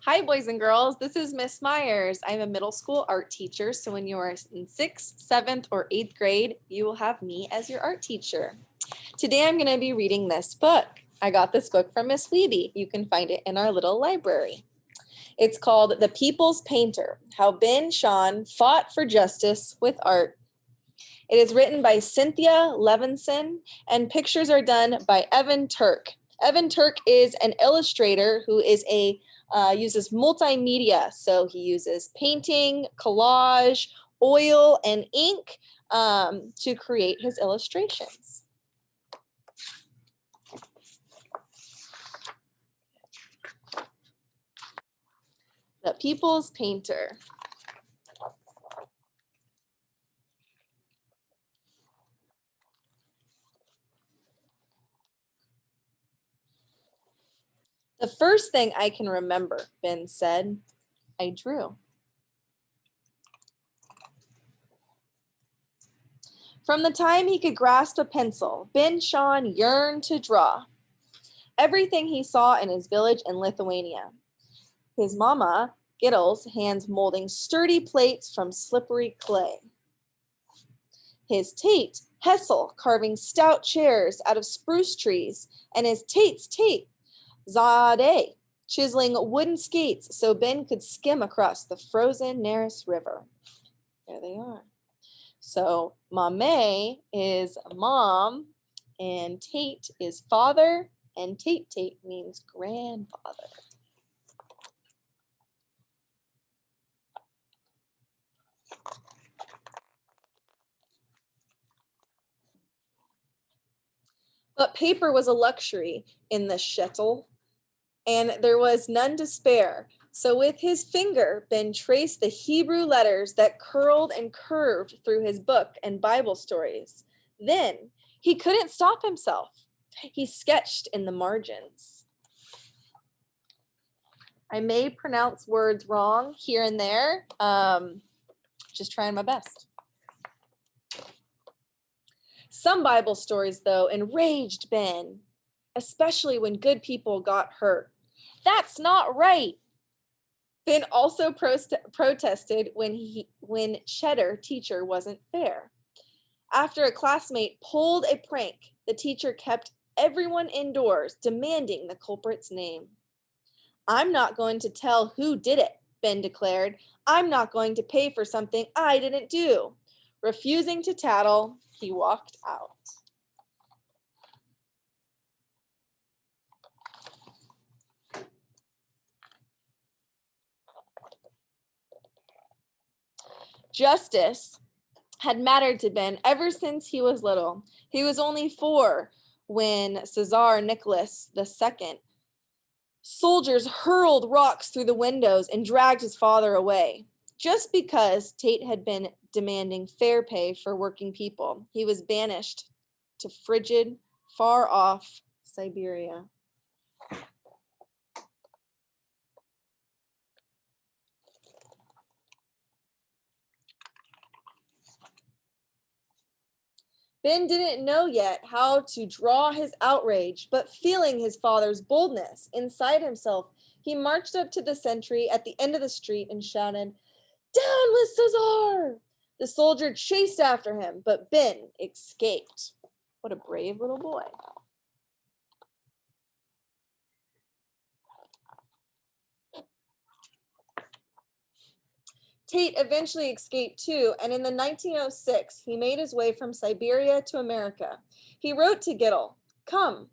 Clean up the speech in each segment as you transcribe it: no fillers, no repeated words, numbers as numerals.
Hi, boys and girls. This is Miss Myers. I'm a middle school art teacher, so when you are in 6th, 7th, or 8th grade, you will have me as your art teacher. Today I'm going to be reading this book. I got this book from Miss Weeby. You can find it in our little library. It's called The People's Painter, How Ben Shahn Fought for Justice with Art. It is written by Cynthia Levinson, and pictures are done by Evan Turk. Evan Turk is an illustrator who uses multimedia. So he uses painting, collage, oil, and ink to create his illustrations. The People's Painter. The first thing I can remember, Ben said, I drew. From the time he could grasp a pencil, Ben Shahn yearned to draw. Everything he saw in his village in Lithuania. His mama, Gittle's hands molding sturdy plates from slippery clay. His Tate, Hessel, carving stout chairs out of spruce trees, and his Tate's Tate, Zade, chiseling wooden skates so Ben could skim across the frozen Neris River. There they are. So Mame is mom, and Tate is father, and Tate means grandfather. But paper was a luxury in the shtetl, and there was none to spare. So with his finger, Ben traced the Hebrew letters that curled and curved through his book and Bible stories. Then he couldn't stop himself. He sketched in the margins. I may pronounce words wrong here and there. Just trying my best. Some Bible stories, though, enraged Ben, especially when good people got hurt. That's not right. Ben also protested when Cheddar teacher wasn't fair. After a classmate pulled a prank, the teacher kept everyone indoors, demanding the culprit's name. I'm not going to tell who did it, Ben declared. I'm not going to pay for something I didn't do. Refusing to tattle, he walked out. Justice had mattered to Ben ever since he was little. He was only 4 when Caesar Nicholas II soldiers hurled rocks through the windows and dragged his father away. Just because Tate had been demanding fair pay for working people, he was banished to frigid, far off Siberia. Ben didn't know yet how to draw his outrage, but feeling his father's boldness inside himself, he marched up to the sentry at the end of the street and shouted, "Down with Caesar!" The soldier chased after him, but Ben escaped. What a brave little boy. Tate eventually escaped too, and in the 1906, he made his way from Siberia to America. He wrote to Gittel, "Come."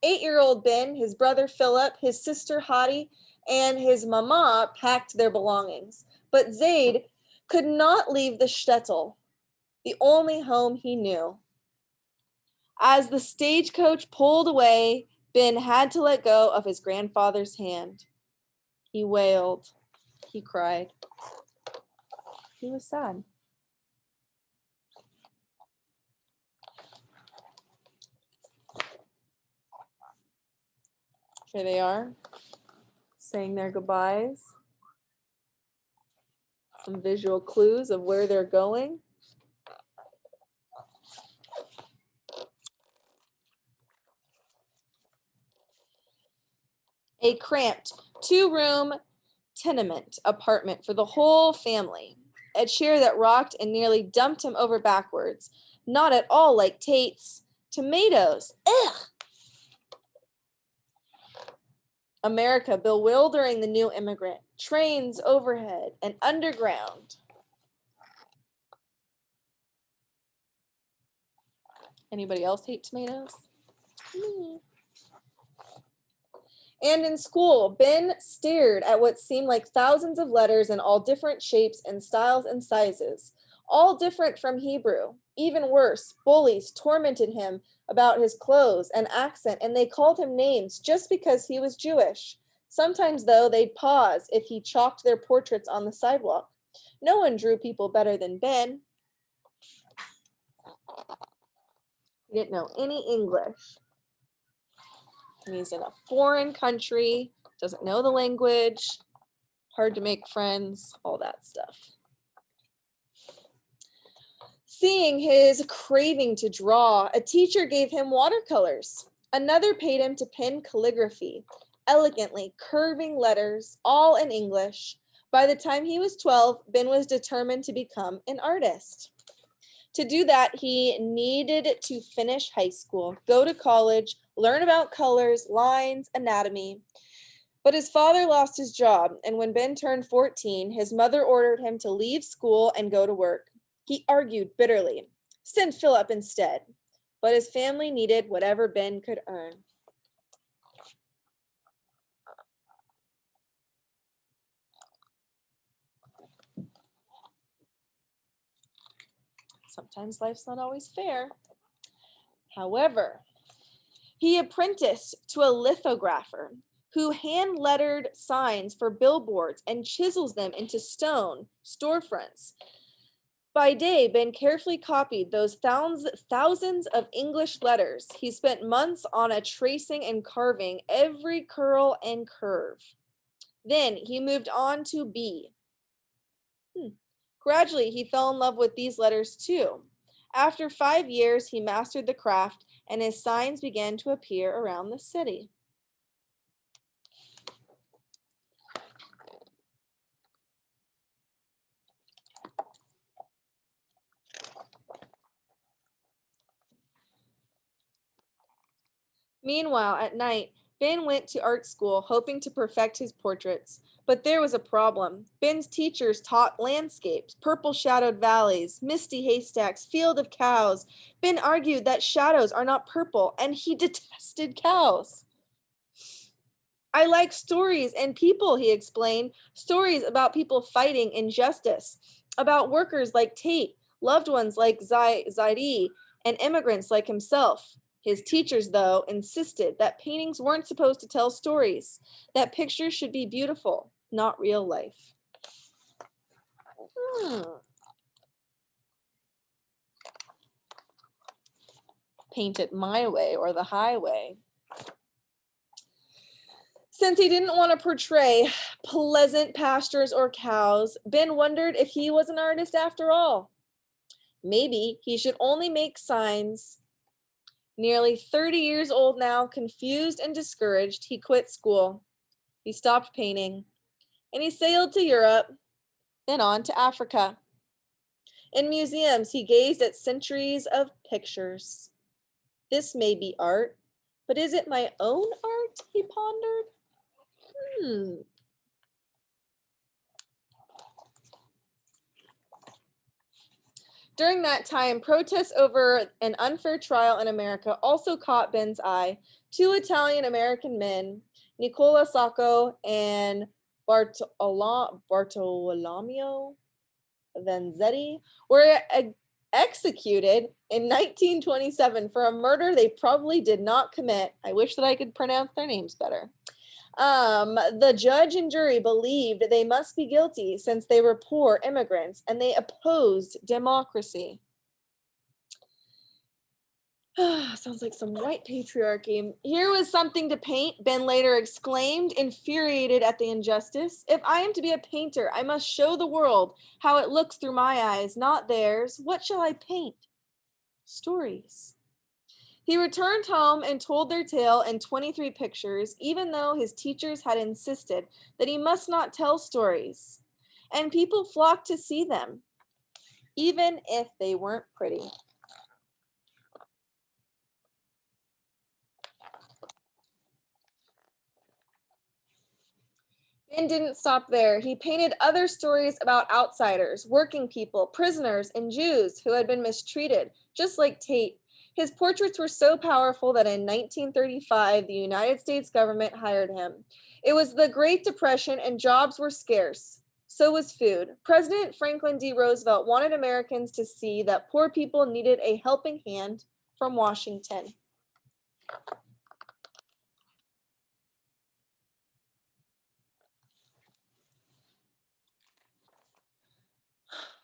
8-year-old Ben, his brother Philip, his sister Hattie, and his mama packed their belongings. But Zaid could not leave the shtetl, the only home he knew. As the stagecoach pulled away, Ben had to let go of his grandfather's hand. He wailed. He cried. He was sad. Here they are, saying their goodbyes. Some visual clues of where they're going. A cramped, 2-room tenement apartment for the whole family. A chair that rocked and nearly dumped him over backwards. Not at all like Tate's. Tomatoes. Ugh! America bewildering the new immigrant. Trains overhead and underground. Anybody else hate tomatoes? And in school, Ben stared at what seemed like thousands of letters in all different shapes and styles and sizes, all different from Hebrew. Even worse, bullies tormented him about his clothes and accent, and they called him names just because he was Jewish. Sometimes, though, they'd pause if he chalked their portraits on the sidewalk. No one drew people better than Ben. He didn't know any English. And he's in a foreign country, doesn't know the language, hard to make friends, all that stuff. Seeing his craving to draw, a teacher gave him watercolors. Another paid him to pen calligraphy, elegantly curving letters, all in English. By the time he was 12, Ben was determined to become an artist. To do that, he needed to finish high school, go to college, learn about colors, lines, anatomy. But his father lost his job, and when Ben turned 14, his mother ordered him to leave school and go to work. He argued bitterly, send Philip instead. But his family needed whatever Ben could earn. Sometimes life's not always fair. However, he apprenticed to a lithographer who hand-lettered signs for billboards and chisels them into stone storefronts. By day, Ben carefully copied those thousands of English letters. He spent months on a tracing and carving every curl and curve. Then he moved on to B. Gradually, he fell in love with these letters too. After 5 years, he mastered the craft, and his signs began to appear around the city. Meanwhile, at night, Ben went to art school, hoping to perfect his portraits. But there was a problem. Ben's teachers taught landscapes, purple-shadowed valleys, misty haystacks, field of cows. Ben argued that shadows are not purple, and he detested cows. I like stories and people, he explained. Stories about people fighting injustice, about workers like Tate, loved ones like Zaidi, and immigrants like himself. His teachers, though, insisted that paintings weren't supposed to tell stories, that pictures should be beautiful, not real life. Paint it my way or the highway. Since he didn't want to portray pleasant pastures or cows, Ben wondered if he was an artist after all. Maybe he should only make signs. Nearly 30 years old now, confused and discouraged, he quit school. He stopped painting, and he sailed to Europe, then on to Africa. In museums, he gazed at centuries of pictures. This may be art, but is it my own art? He pondered. During that time, protests over an unfair trial in America also caught Ben's eye. 2 Italian-American men, Nicola Sacco and Bartolomeo Vanzetti, were executed in 1927 for a murder they probably did not commit. I wish that I could pronounce their names better. The judge and jury believed they must be guilty since they were poor immigrants and they opposed democracy. Sounds like some white patriarchy. Here was something to paint, Ben later exclaimed, infuriated at the injustice. If I am to be a painter, I must show the world how it looks through my eyes, not theirs. What shall I paint? Stories. He returned home and told their tale in 23 pictures, even though his teachers had insisted that he must not tell stories. And people flocked to see them, even if they weren't pretty. Ben didn't stop there. He painted other stories about outsiders, working people, prisoners, and Jews who had been mistreated, just like Tate. His portraits were so powerful that in 1935, the United States government hired him. It was the Great Depression and jobs were scarce. So was food. President Franklin D. Roosevelt wanted Americans to see that poor people needed a helping hand from Washington.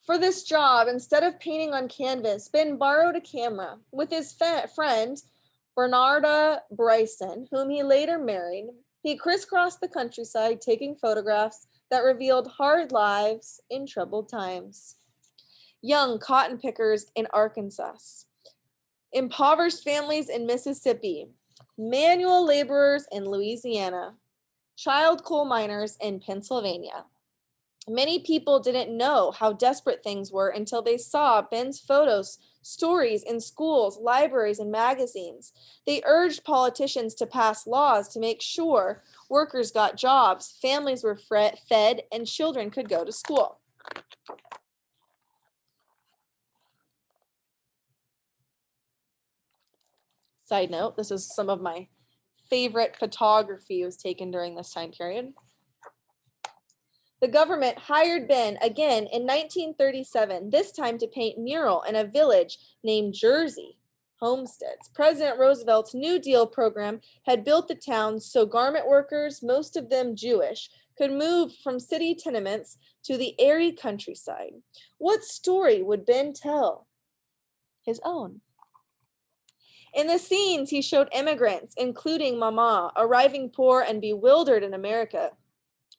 For this job, instead of painting on canvas, Ben borrowed a camera with his friend, Bernarda Bryson, whom he later married. He crisscrossed the countryside, taking photographs that revealed hard lives in troubled times. Young cotton pickers in Arkansas, impoverished families in Mississippi, manual laborers in Louisiana, child coal miners in Pennsylvania. Many people didn't know how desperate things were until they saw Ben's photos, stories in schools, libraries, and magazines. They urged politicians to pass laws to make sure workers got jobs, families were fed, and children could go to school. Side note, this is some of my favorite photography was taken during this time period. The government hired Ben again in 1937, this time to paint mural in a village named Jersey Homesteads. President Roosevelt's New Deal program had built the town so garment workers, most of them Jewish, could move from city tenements to the airy countryside. What story would Ben tell? His own. In the scenes, he showed immigrants, including Mama, arriving poor and bewildered in America,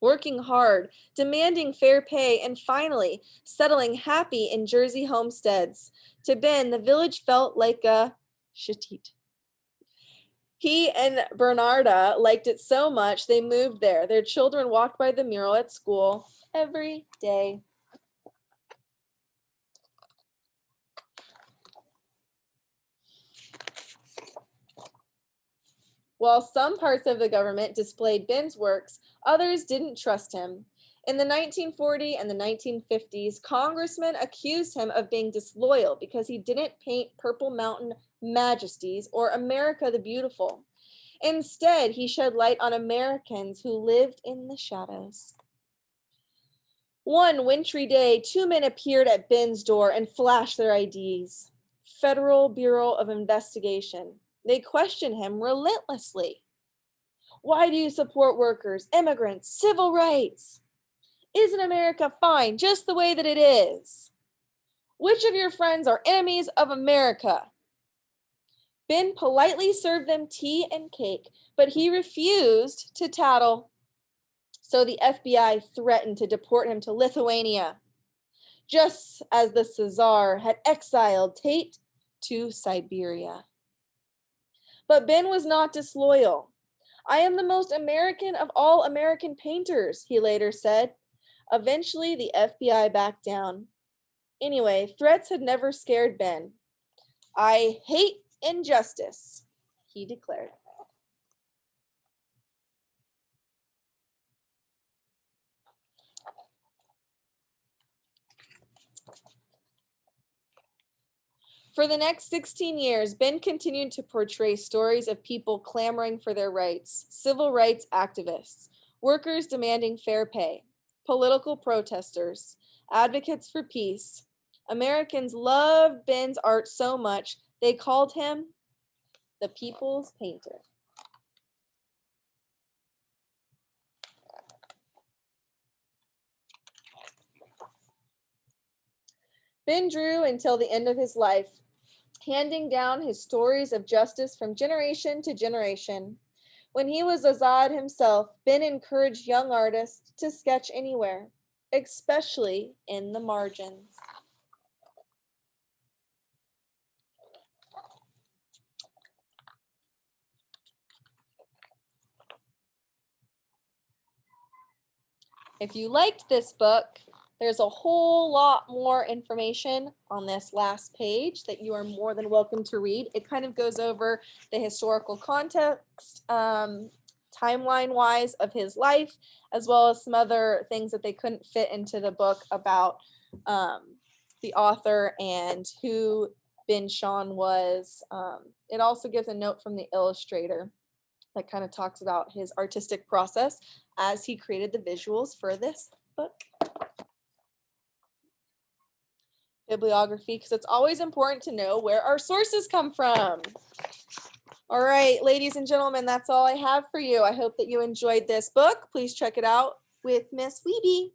working hard, demanding fair pay, and finally settling happy in Jersey homesteads. To Ben, the village felt like a shatit. He and Bernarda liked it so much they moved there. Their children walked by the mural at school every day. While some parts of the government displayed Ben's works, others didn't trust him. In the 1940s and the 1950s, congressmen accused him of being disloyal because he didn't paint Purple Mountain majesties or America the Beautiful. Instead, he shed light on Americans who lived in the shadows. One wintry day, two men appeared at Ben's door and flashed their IDs. Federal Bureau of Investigation. They questioned him relentlessly. Why do you support workers, immigrants, civil rights? Isn't America fine just the way that it is? Which of your friends are enemies of America? Ben politely served them tea and cake, but he refused to tattle. So the FBI threatened to deport him to Lithuania, just as the Czar had exiled Tate to Siberia. But Ben was not disloyal. I am the most American of all American painters, he later said. Eventually, the FBI backed down. Anyway, threats had never scared Ben. I hate injustice, he declared. For the next 16 years, Ben continued to portray stories of people clamoring for their rights, civil rights activists, workers demanding fair pay, political protesters, advocates for peace. Americans loved Ben's art so much, they called him the People's Painter. Ben drew until the end of his life, handing down his stories of justice from generation to generation. When he was Azad himself, Ben encouraged young artists to sketch anywhere, especially in the margins. If you liked this book, there's a whole lot more information on this last page that you are more than welcome to read. It kind of goes over the historical context, timeline-wise of his life, as well as some other things that they couldn't fit into the book about the author and who Ben Shahn was. It also gives a note from the illustrator that kind of talks about his artistic process as he created the visuals for this book. Bibliography, because it's always important to know where our sources come from. All right, ladies and gentlemen, that's all I have for you. I hope that you enjoyed this book. Please check it out with Miss Weeby.